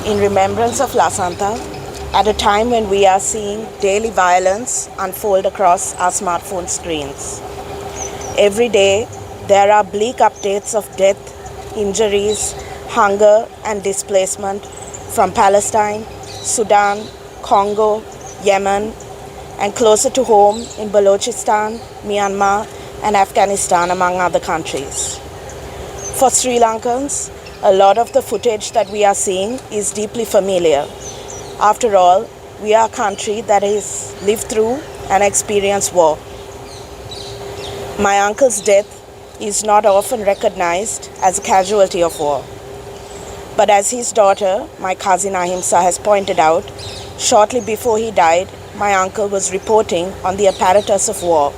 in remembrance of Lasantha at a time when we are seeing daily violence unfold across our smartphone screens. Every day, there are bleak updates of death, injuries, hunger, and displacement from Palestine, Sudan, Congo, Yemen, and closer to home in Balochistan, Myanmar, and Afghanistan, among other countries. For Sri Lankans, a lot of the footage that we are seeing is deeply familiar. After all, we are a country that has lived through and experienced war. My uncle's death is not often recognized as a casualty of war. But as his daughter, my cousin Ahimsa, has pointed out, shortly before he died, my uncle was reporting on the apparatus of war,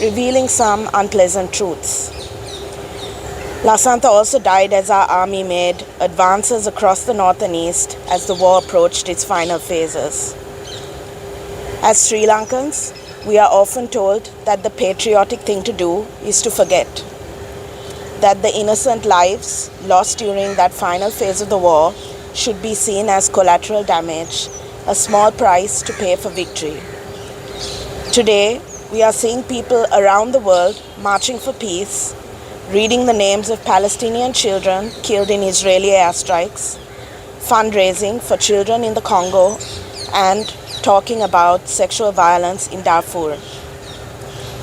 revealing some unpleasant truths. Lasantha also died as our army made advances across the north and east as the war approached its final phases. As Sri Lankans, we are often told that the patriotic thing to do is to forget, that the innocent lives lost during that final phase of the war should be seen as collateral damage, a small price to pay for victory. Today, we are seeing people around the world marching for peace, reading the names of Palestinian children killed in Israeli airstrikes, fundraising for children in the Congo, and talking about sexual violence in Darfur.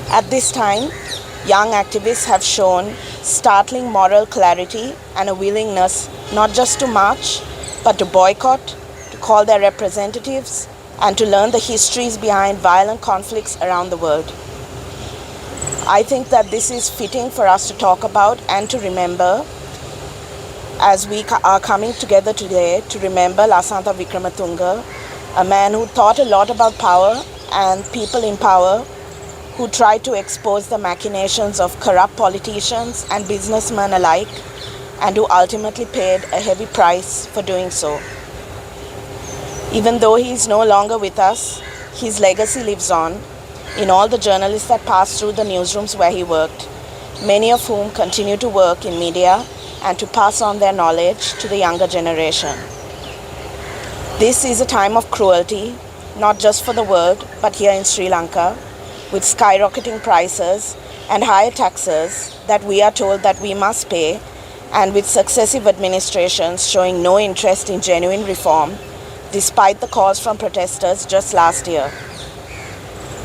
At this time, young activists have shown startling moral clarity and a willingness not just to march, but to boycott, to call their representatives, and to learn the histories behind violent conflicts around the world. I think that this is fitting for us to talk about and to remember as we are coming together today to remember Lasantha Wickramatunga, a man who thought a lot about power and people in power, who tried to expose the machinations of corrupt politicians and businessmen alike, and who ultimately paid a heavy price for doing so. Even though he is no longer with us, his legacy lives on in all the journalists that passed through the newsrooms where he worked, many of whom continue to work in media and to pass on their knowledge to the younger generation. This is a time of cruelty, not just for the world, but here in Sri Lanka, with skyrocketing prices and higher taxes that we are told that we must pay, and with successive administrations showing no interest in genuine reform, despite the calls from protesters just last year.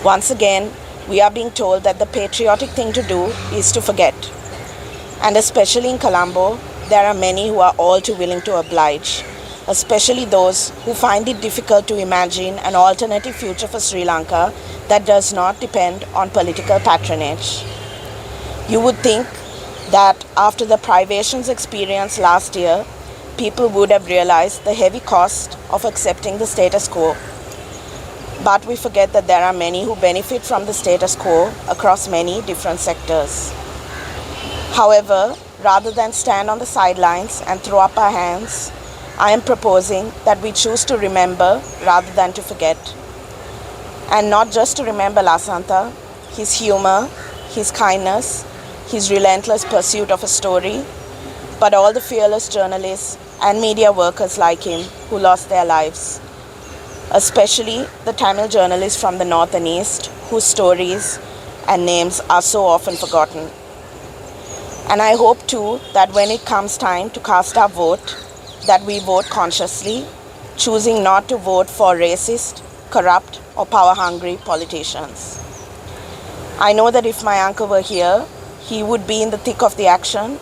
Once again, we are being told that the patriotic thing to do is to forget. And especially in Colombo, there are many who are all too willing to oblige, especially those who find it difficult to imagine an alternative future for Sri Lanka that does not depend on political patronage. You would think that after the privations experienced last year, people would have realized the heavy cost of accepting the status quo. But we forget that there are many who benefit from the status quo across many different sectors. However, rather than stand on the sidelines and throw up our hands, I am proposing that we choose to remember rather than to forget. And not just to remember Lasantha, his humor, his kindness, his relentless pursuit of a story, but all the fearless journalists and media workers like him who lost their lives. Especially the Tamil journalists from the north and east, whose stories and names are so often forgotten. And I hope too that when it comes time to cast our vote, that we vote consciously, choosing not to vote for racist, corrupt, or power-hungry politicians. I know that if my uncle were here, he would be in the thick of the action,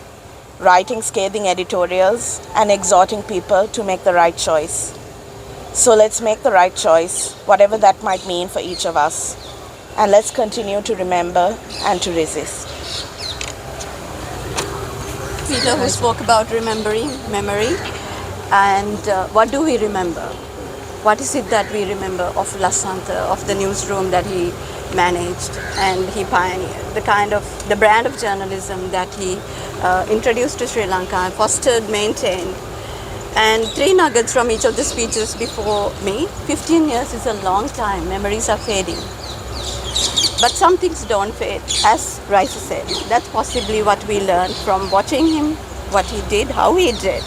writing scathing editorials and exhorting people to make the right choice. So let's make the right choice, whatever that might mean for each of us. And let's continue to remember and to resist. Peter, who spoke about remembering, memory, and what do we remember? What is it that we remember of Lasantha, of the newsroom that he managed and he pioneered, the brand of journalism that he introduced to Sri Lanka, fostered, maintained. And 3 nuggets from each of the speeches before me. 15 years is a long time. Memories are fading. But some things don't fade, as Raisa said. That's possibly what we learned from watching him, what he did, how he did.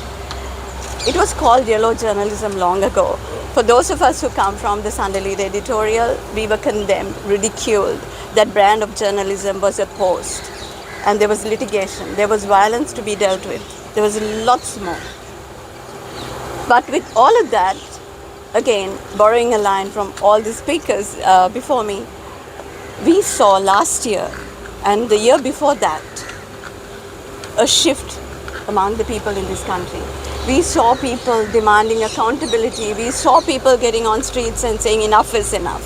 It was called yellow journalism long ago. For those of us who come from the Sunday Lead editorial, we were condemned, ridiculed. That brand of journalism was opposed. And there was litigation. There was violence to be dealt with. There was lots more. But with all of that, again, borrowing a line from all the speakers before me, we saw last year and the year before that a shift among the people in this country. We saw people demanding accountability. We saw people getting on streets and saying enough is enough.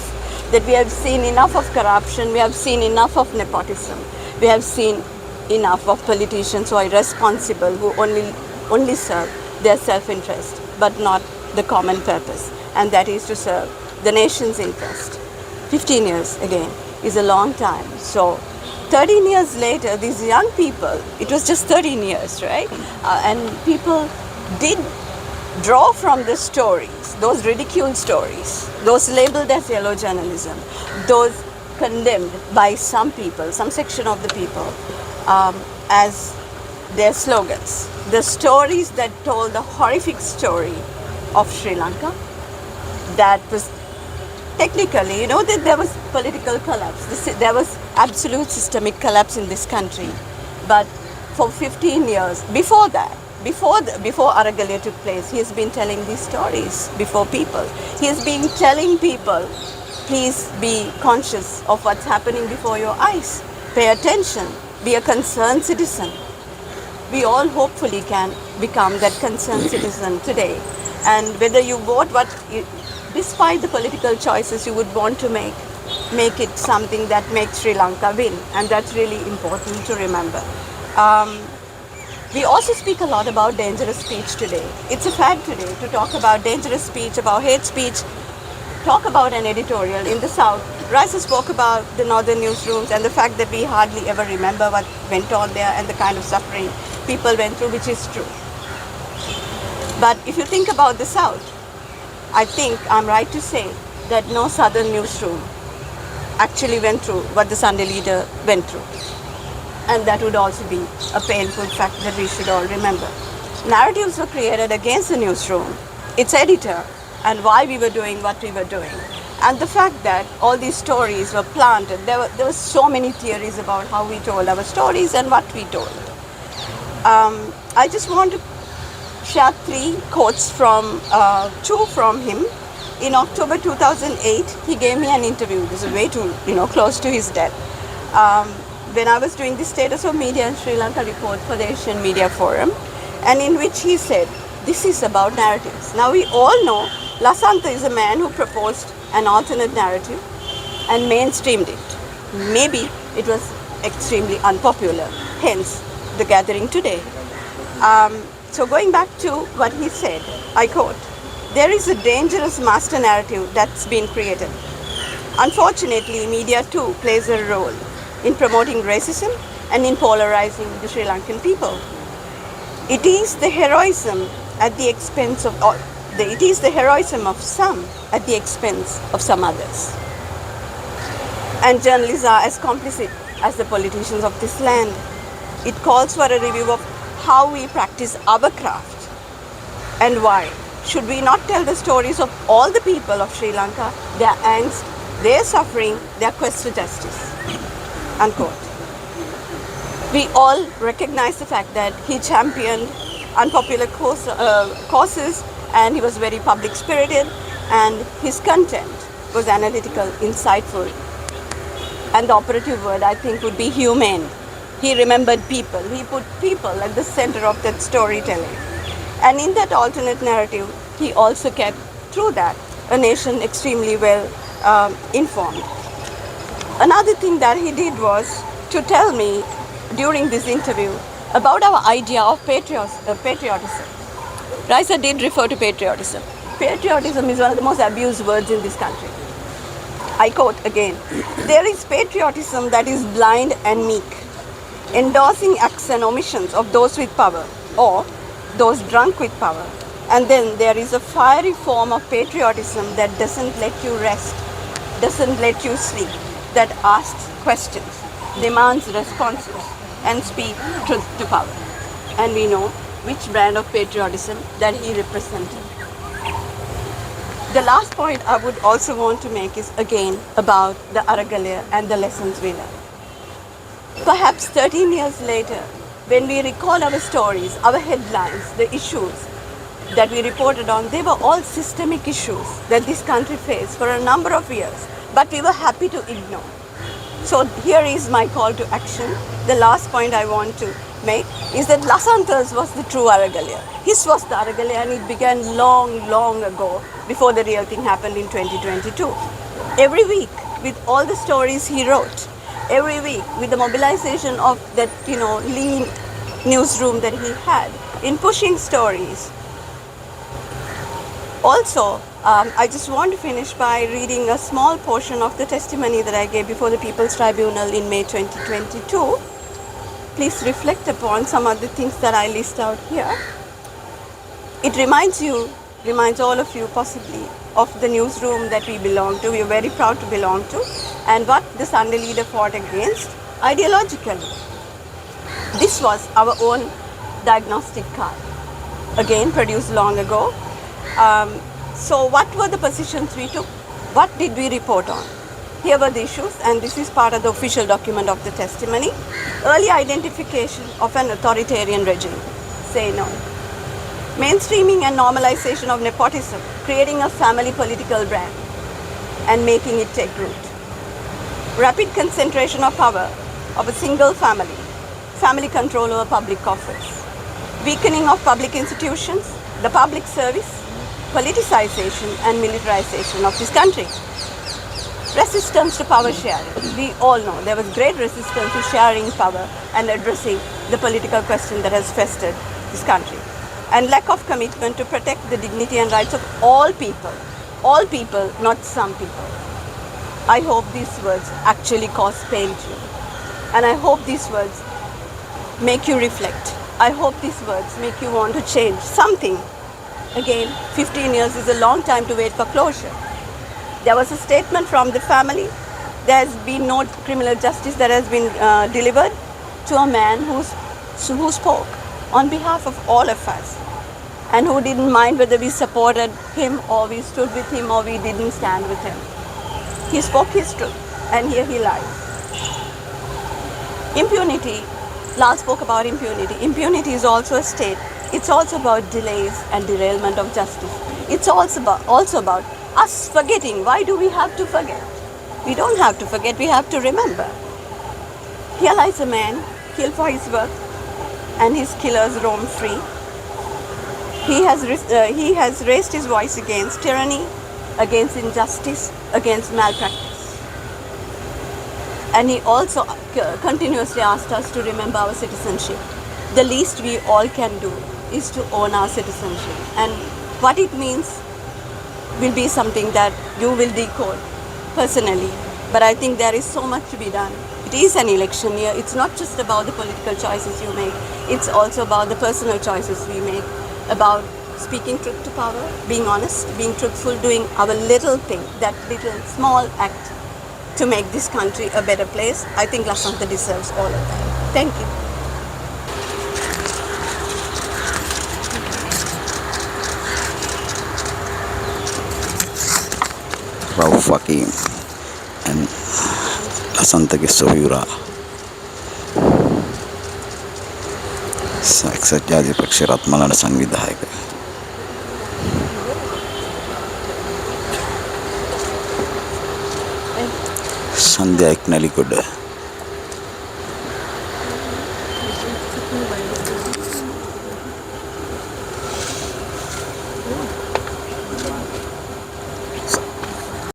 That we have seen enough of corruption. We have seen enough of nepotism. We have seen enough of politicians who are irresponsible, who only serve their self-interest, but not the common purpose. And that is to serve the nation's interest. 15 years, again, is a long time. So 13 years later, these young people, it was just 13 years, right? And people did draw from the stories, those ridiculed stories, those labeled as yellow journalism, those condemned by some people, some section of the people, as their slogans. The stories that told the horrific story of Sri Lanka, that was technically, that there was political collapse. There was absolute systemic collapse in this country. But for 15 years, before that, before Aragalya took place, he has been telling these stories before people. He has been telling people, please be conscious of what's happening before your eyes. Pay attention. Be a concerned citizen. We all hopefully can become that concerned citizen today. And whether you vote despite the political choices you would want to make it something that makes Sri Lanka win. And that's really important to remember. We also speak a lot about dangerous speech today. It's a fad today to talk about dangerous speech, about hate speech, talk about an editorial. In the South, Raisa spoke about the northern newsrooms and the fact that we hardly ever remember what went on there and the kind of suffering people went through, which is true. But if you think about the South, I think I'm right to say that no southern newsroom actually went through what the Sunday Leader went through. And that would also be a painful fact that we should all remember. Narratives were created against the newsroom, its editor, and why we were doing what we were doing. And the fact that all these stories were planted, there were so many theories about how we told our stories and what we told. I just want to share 3 quotes from, 2 from him. In October 2008, he gave me an interview. This is way too, close to his death. When I was doing the Status of Media in Sri Lanka report for the Asian Media Forum, and in which he said, this is about narratives. Now we all know Lasantha is a man who proposed an alternate narrative and mainstreamed it. Maybe it was extremely unpopular, hence the gathering today. So going back to what he said, I quote, there is a dangerous master narrative that's been created. Unfortunately, media too plays a role in promoting racism and in polarizing the Sri Lankan people. It is the heroism at the expense of it is the heroism of some at the expense of some others. And journalists are as complicit as the politicians of this land. It calls for a review of how we practice our craft and why. Should we not tell the stories of all the people of Sri Lanka, their angst, their suffering, their quest for justice? Unquote. We all recognize the fact that he championed unpopular causes and he was very public spirited and his content was analytical, insightful, and the operative word I think would be humane. He remembered people. He put people at the center of that storytelling. And in that alternate narrative, he also kept, through that, a nation extremely well informed. Another thing that he did was to tell me during this interview about our idea of patriotism. Raisa did refer to patriotism. Patriotism is one of the most abused words in this country. I quote again, there is patriotism that is blind and meek, endorsing acts and omissions of those with power or those drunk with power. And then there is a fiery form of patriotism that doesn't let you rest, doesn't let you sleep, that asks questions, demands responses, and speaks truth to power. And we know which brand of patriotism that he represented. The last point I would also want to make is again about the Aragalaya and the lessons we learned. Perhaps 13 years later, when we recall our stories, our headlines, the issues that we reported on, they were all systemic issues that this country faced for a number of years, but we were happy to ignore. So here is my call to action. The last point I want to make is that Lasantha's was the true Aragalaya. His was the Aragalaya, and it began long ago, before the real thing happened in 2022. Every week, with all the stories he wrote, every week with the mobilization of that, lean newsroom that he had in pushing stories. Also, I just want to finish by reading a small portion of the testimony that I gave before the People's Tribunal in May 2022. Please reflect upon some of the things that I list out here. It reminds all of you possibly of the newsroom that we belong to, we are very proud to belong to, and what the Sunday leader fought against ideologically. This was our own diagnostic card, again produced long ago. So what were the positions we took? What did we report on? Here were the issues, and this is part of the official document of the testimony. Early identification of an authoritarian regime. Say no. Mainstreaming and normalization of nepotism, creating a family political brand and making it take root. Rapid concentration of power of a single family control over public office. Weakening of public institutions, the public service, politicization and militarization of this country. Resistance to power sharing. We all know there was great resistance to sharing power and addressing the political question that has festered this country. And lack of commitment to protect the dignity and rights of all people, not some people. I hope these words actually cause pain to you. And I hope these words make you reflect. I hope these words make you want to change something. Again, 15 years is a long time to wait for closure. There was a statement from the family. There has been no criminal justice that has been delivered to a man who spoke on behalf of all of us and who didn't mind whether we supported him or we stood with him or we didn't stand with him. He spoke his truth, and here he lies. Impunity. Lal spoke about impunity. Impunity is also a state. It's also about delays and derailment of justice. It's also about us forgetting. Why do we have to forget? We don't have to forget, we have to remember. Here lies a man killed for his work, and his killers roam free. He has raised his voice against tyranny, against injustice, against malpractice. And he also continuously asked us to remember our citizenship. The least we all can do is to own our citizenship. And what it means will be something that you will decode personally. But I think there is so much to be done. It is an election year. It's not just about the political choices you make. It's also about the personal choices we make, about speaking truth to power, being honest, being truthful, doing our little thing, that little small act to make this country a better place. I think Lasantha deserves all of that. Thank you. Rauf Hakim and Lasantha Wickramatunga. එක්සත් ජාතික පක්ෂ රත්මලාන සංවිධායක සන්ධ්‍යා එක්නැලිගොඩ